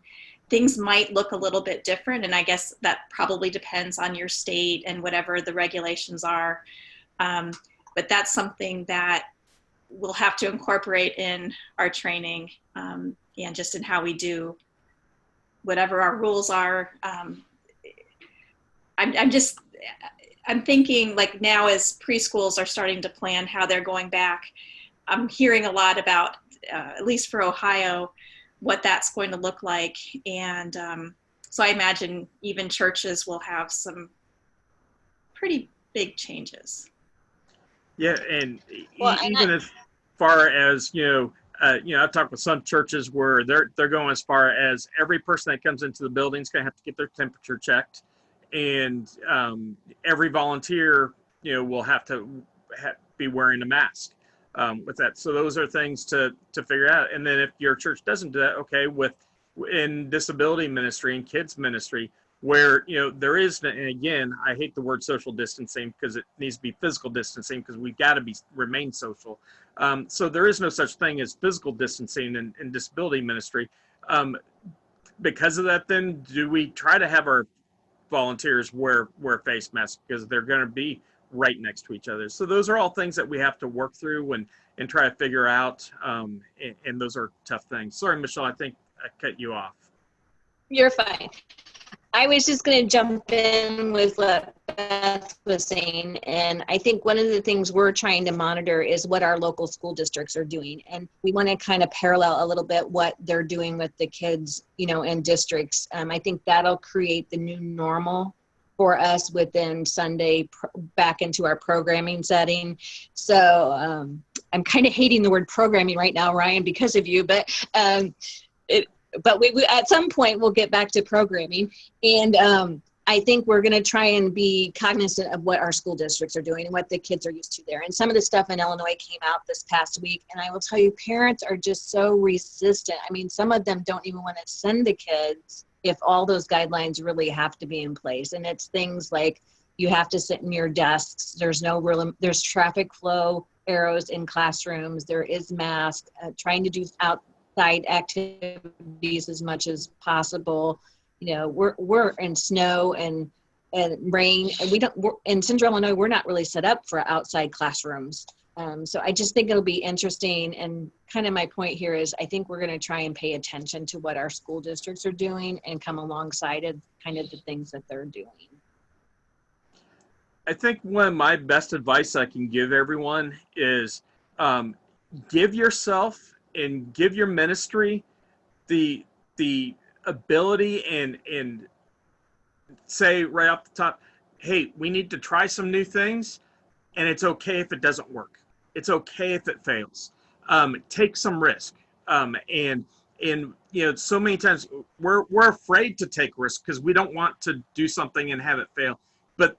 Things might look a little bit different, and I guess that probably depends on your state and whatever the regulations are. But that's something that we'll have to incorporate in our training, and just in how we do whatever our rules are. I'm thinking, like, now as preschools are starting to plan how they're going back, I'm hearing a lot about, at least for Ohio, what that's going to look like. And so I imagine even churches will have some pretty big changes. Yeah, and Well, even as far as, I've talked with some churches where they're going as far as every person that comes into the building is going to have to get their temperature checked, and every volunteer, will have to be wearing a mask with that. So those are things to figure out. And then if your church doesn't do that, okay, in disability ministry and kids ministry, where there is, and again, I hate the word social distancing because it needs to be physical distancing, because we've got to remain social. So there is no such thing as physical distancing in disability ministry. Because of that, then do we try to have our volunteers wear face masks, because they're going to be right next to each other? So those are all things that we have to work through and try to figure out. And those are tough things. Sorry, Michelle, I think I cut you off. You're fine. I was just going to jump in with what Beth was saying. And I think one of the things we're trying to monitor is what our local school districts are doing. And we want to kind of parallel a little bit what they're doing with the kids, in districts. I think that'll create the new normal for us within Sunday back into our programming setting. So I'm kind of hating the word programming right now, Ryan, because of you, but we at some point we'll get back to programming. And I think we're going to try and be cognizant of what our school districts are doing and what the kids are used to there. And some of the stuff in Illinois came out this past week. And I will tell you, parents are just so resistant. I mean, some of them don't even want to send the kids if all those guidelines really have to be in place. And it's things like you have to sit in your desks. There's traffic flow arrows in classrooms. There is mask, trying to do outside activities as much as possible. We're in snow and rain, and we're in Central Illinois, we're not really set up for outside classrooms. So I just think it'll be interesting. And kind of my point here is I think we're going to try and pay attention to what our school districts are doing and come alongside of kind of the things that they're doing. I think one of my best advice I can give everyone is give yourself and give your ministry the ability and say right off the top, hey, we need to try some new things, and it's okay if it doesn't work. It's okay if it fails. Take some risk. And so many times we're afraid to take risks because we don't want to do something and have it fail. But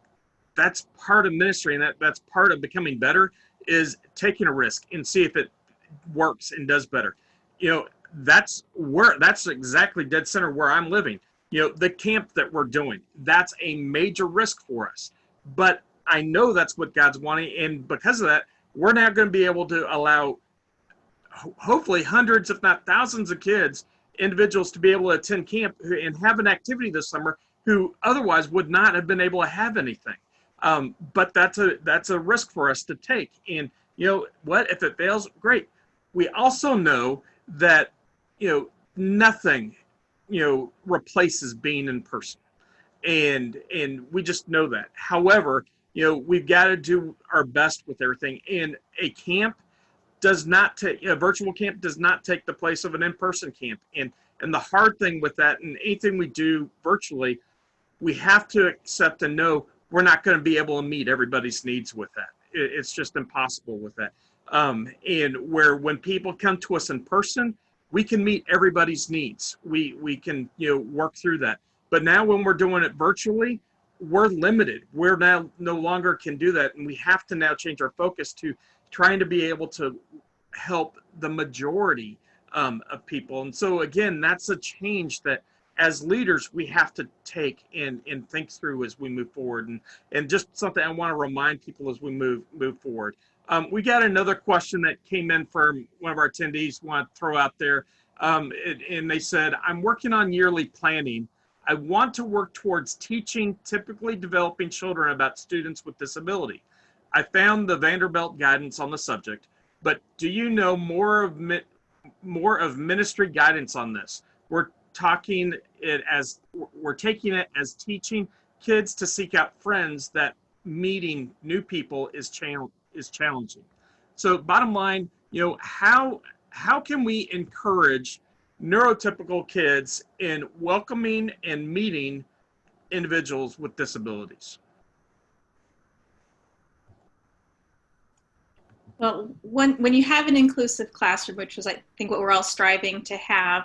that's part of ministry, and that's part of becoming better, is taking a risk and see if it works and does better. That's exactly dead center where I'm living. The camp that we're doing, that's a major risk for us. But I know that's what God's wanting, and because of that, we're now going to be able to allow hopefully hundreds, if not thousands of kids, individuals, to be able to attend camp and have an activity this summer who otherwise would not have been able to have anything. But that's a risk for us to take. And what if it fails? Great. We also know that nothing replaces being in person, and we just know that. However, we've got to do our best with everything. And a camp does not take, a virtual camp does not take the place of an in-person camp. And the hard thing with that, and anything we do virtually, we have to accept and know we're not going to be able to meet everybody's needs with that. It's just impossible with that. And when people come to us in person, we can meet everybody's needs. We can work through that. But now when we're doing it virtually, we're limited. We're now no longer can do that, and we have to now change our focus to trying to be able to help the majority of people. And so again, that's a change that as leaders we have to take and think through as we move forward. And just something I want to remind people as we move forward. We got another question that came in from one of our attendees, want to throw out there. And they said, I'm working on yearly planning. I want to work towards teaching typically developing children about students with disability. I found the Vanderbilt guidance on the subject, but do you know more of ministry guidance on this? We're taking it as teaching kids to seek out friends, that meeting new people is challenging. So bottom line, how can we encourage neurotypical kids in welcoming and meeting individuals with disabilities? Well, when you have an inclusive classroom, which was, I think, what we're all striving to have,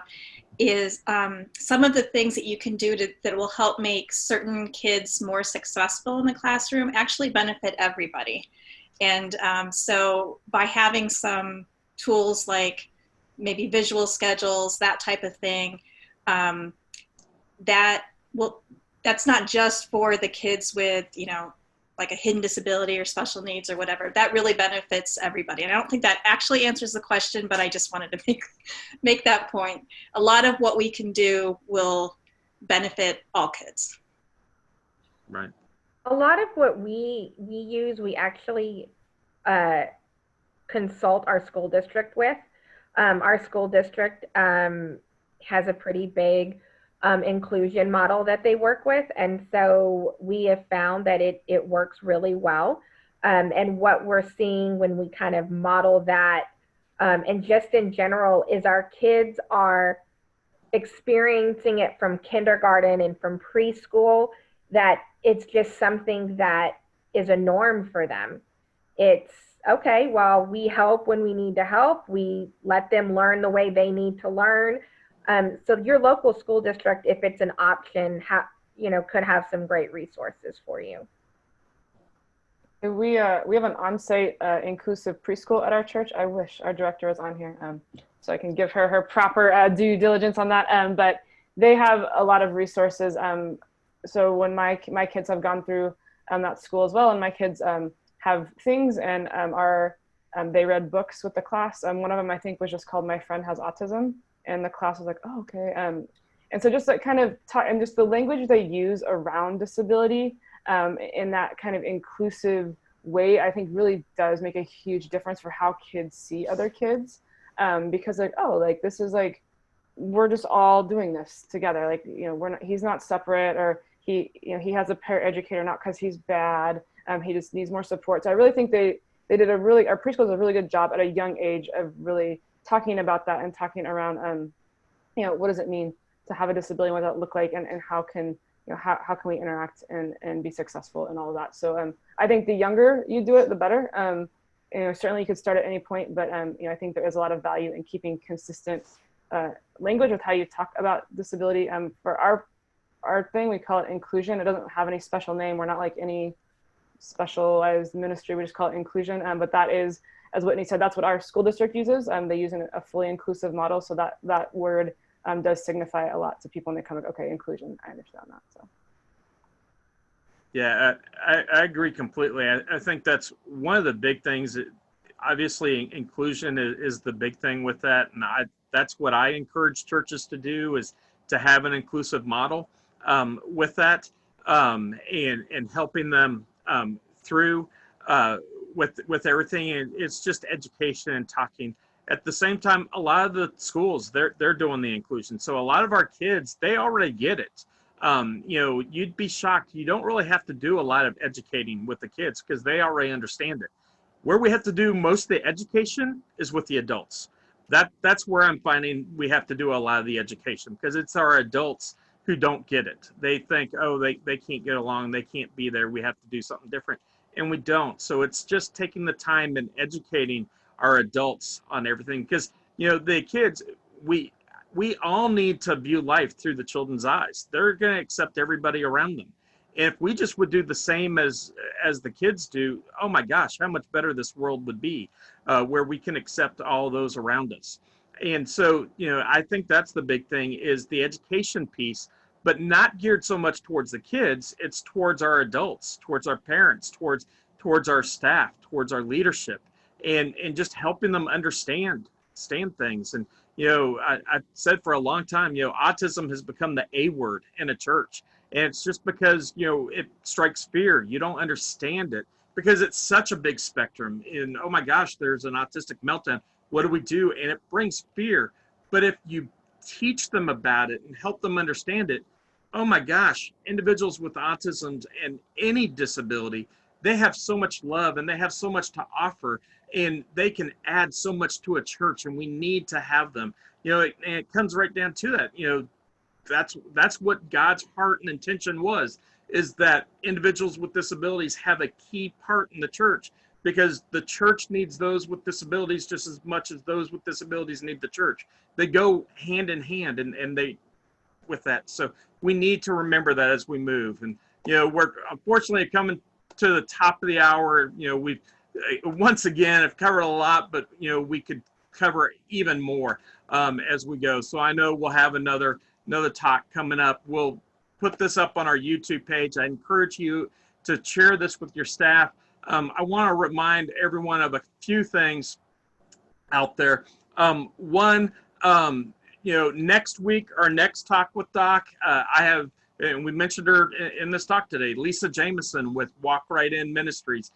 is some of the things that you can do that will help make certain kids more successful in the classroom actually benefit everybody. And so by having some tools like maybe visual schedules, that type of thing, that's not just for the kids with, like a hidden disability or special needs or whatever. That really benefits everybody. And I don't think that actually answers the question, but I just wanted to make that point. A lot of what we can do will benefit all kids. Right. A lot of what we use, we actually consult our school district with. Our school district has a pretty big inclusion model that they work with. And so we have found that it works really well. And what we're seeing when we kind of model that, and just in general, is our kids are experiencing it from kindergarten and from preschool, that it's just something that is a norm for them. It's okay, well, we help when we need to help. We let them learn the way they need to learn. So your local school district, if it's an option, could have some great resources for you. We have an on-site inclusive preschool at our church. I wish our director was on here, so I can give her proper due diligence on that. But they have a lot of resources. So when my kids have gone through that school as well, and my kids have things and they read books with the class. One of them, I think, was just called "My Friend Has Autism." And the class was like, oh, okay. And so just like kind of and just the language they use around disability in that kind of inclusive way, I think really does make a huge difference for how kids see other kids. Because like, oh, like this is like, we're just all doing this together. Like, he's not separate, or he has a paraeducator, not because he's bad. He just needs more support. So I really think our preschool does a really good job at a young age of really talking about that and talking around, what does it mean to have a disability, what does that look like, and how can we interact and be successful in all of that. So I think the younger you do it, the better. Certainly you could start at any point, but I think there is a lot of value in keeping consistent language with how you talk about disability. For our thing, we call it inclusion. It doesn't have any special name. We're not like any specialized ministry. We just call it inclusion. But that is, as Whitney said, that's what our school district uses. They use a fully inclusive model. So that word does signify a lot to people when they come like, okay, inclusion, I understand that. So. Yeah, I agree completely. I think that's one of the big things. Obviously, inclusion is the big thing with that. And that's what I encourage churches to do, is to have an inclusive model with that, and helping them through with everything. And it's just education and talking. At the same time, a lot of the schools, they're doing the inclusion. So a lot of our kids, they already get it. You'd be shocked. You don't really have to do a lot of educating with the kids because they already understand it. Where we have to do most of the education is with the adults. That's where I'm finding we have to do a lot of the education, because it's our adults who don't get it. They think, oh, they can't get along. They can't be there. We have to do something different. And we don't. So it's just taking the time and educating our adults on everything, because the kids, we all need to view life through the children's eyes. They're going to accept everybody around them. And if we just would do the same as the kids do, oh my gosh, how much better this world would be, where we can accept all those around us. And so I think that's the big thing, is the education piece, but not geared so much towards the kids. It's towards our adults, towards our parents, towards towards our staff, towards our leadership, and just helping them understand things. And I've said for a long time, autism has become the A word in a church, and it's just because it strikes fear. You don't understand it because it's such a big spectrum. And oh my gosh, there's an autistic meltdown. What do we do? And it brings fear. But if you teach them about it and help them understand it, oh my gosh, individuals with autism and any disability, they have so much love and they have so much to offer, and they can add so much to a church, and we need to have them. And it comes right down to that. That's what God's heart and intention was, is that individuals with disabilities have a key part in the church, because the church needs those with disabilities just as much as those with disabilities need the church. They go hand in hand, and they with that. So we need to remember that as we move. And we're unfortunately coming to the top of the hour. We've once again have covered a lot, but we could cover even more as we go. So I know we'll have another talk coming up. We'll put this up on our YouTube page. I encourage you to share this with your staff. I want to remind everyone of a few things out there. One, next week, our next talk with Doc, I have, and we mentioned her in this talk today, Lisa Jameson with Walk Right In Ministries.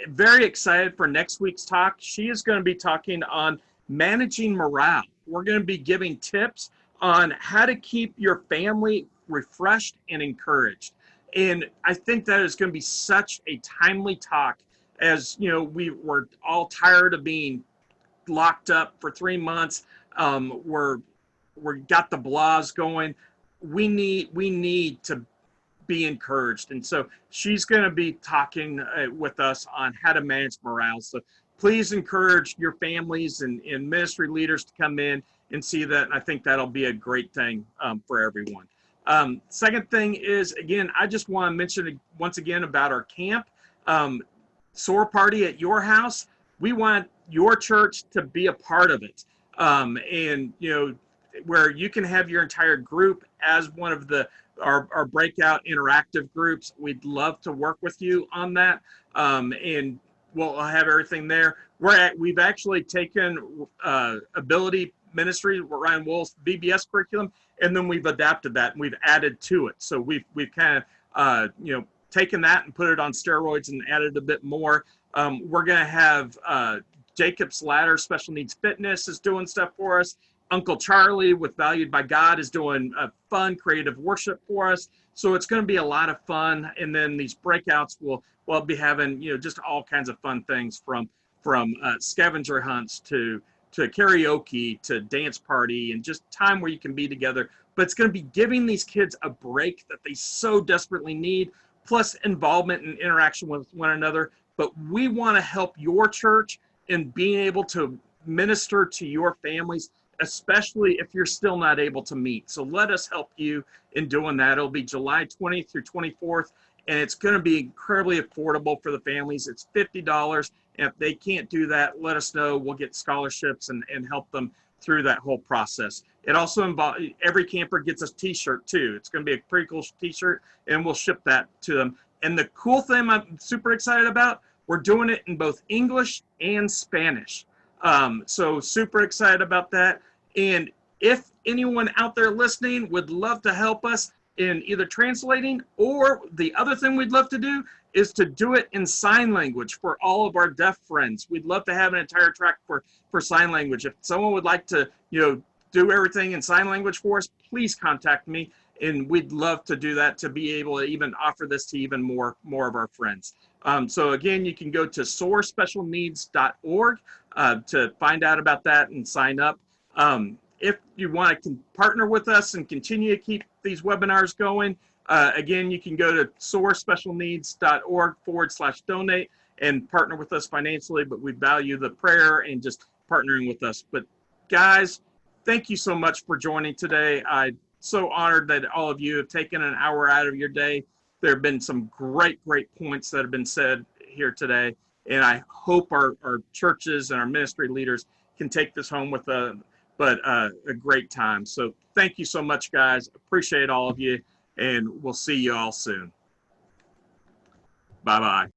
Very excited for next week's talk. She is going to be talking on managing morale. We're going to be giving tips on how to keep your family refreshed and encouraged. And I think that is going to be such a timely talk, as we were all tired of being locked up for 3 months. We're got the blahs going. We need to be encouraged. And so she's going to be talking with us on how to manage morale. So please encourage your families and ministry leaders to come in and see that. And I think that'll be a great thing for everyone. Second thing is, again, I just want to mention once again about our camp, SOAR party at your house. We want your church to be a part of it. And where you can have your entire group as one of our breakout interactive groups. We'd love to work with you on that. And we'll have everything there. We've actually taken Ability Ministry, Ryan Wolfe's VBS curriculum, and then we've adapted that and we've added to it. So we've kind of taken that and put it on steroids and added a bit more. We're going to have Jacob's Ladder Special Needs Fitness is doing stuff for us. Uncle Charlie with Valued by God is doing fun, creative worship for us. So it's going to be a lot of fun. And then these breakouts we'll be having, just all kinds of fun things from scavenger hunts to karaoke to dance party, and just time where you can be together. But it's going to be giving these kids a break that they so desperately need, plus involvement and interaction with one another. But we want to help your church in being able to minister to your families, especially if you're still not able to meet. So let us help you in doing that. It'll be July 20th through 24th, and it's going to be incredibly affordable for the families. It's $50. And if they can't do that, let us know. We'll get scholarships and help them through that whole process. It also involves, every camper gets a t-shirt too. It's going to be a pretty cool t-shirt, and we'll ship that to them. And the cool thing I'm super excited about, we're doing it in both English and Spanish. So super excited about that. And if anyone out there listening would love to help us in either translating, or the other thing we'd love to do is to do it in sign language for all of our deaf friends. We'd love to have an entire track for sign language. If someone would like to, do everything in sign language for us, please contact me, and we'd love to do that, to be able to even offer this to even more of our friends. So again, you can go to soarspecialneeds.org to find out about that and sign up. If you want to partner with us and continue to keep these webinars going, again, you can go to soarspecialneeds.org/donate and partner with us financially, but we value the prayer and just partnering with us. But guys, thank you so much for joining today. I'm so honored that all of you have taken an hour out of your day. There have been some great points that have been said here today, and I hope our churches and our ministry leaders can take this home with a great time. So thank you so much, guys. Appreciate all of you, and we'll see you all soon. Bye-bye.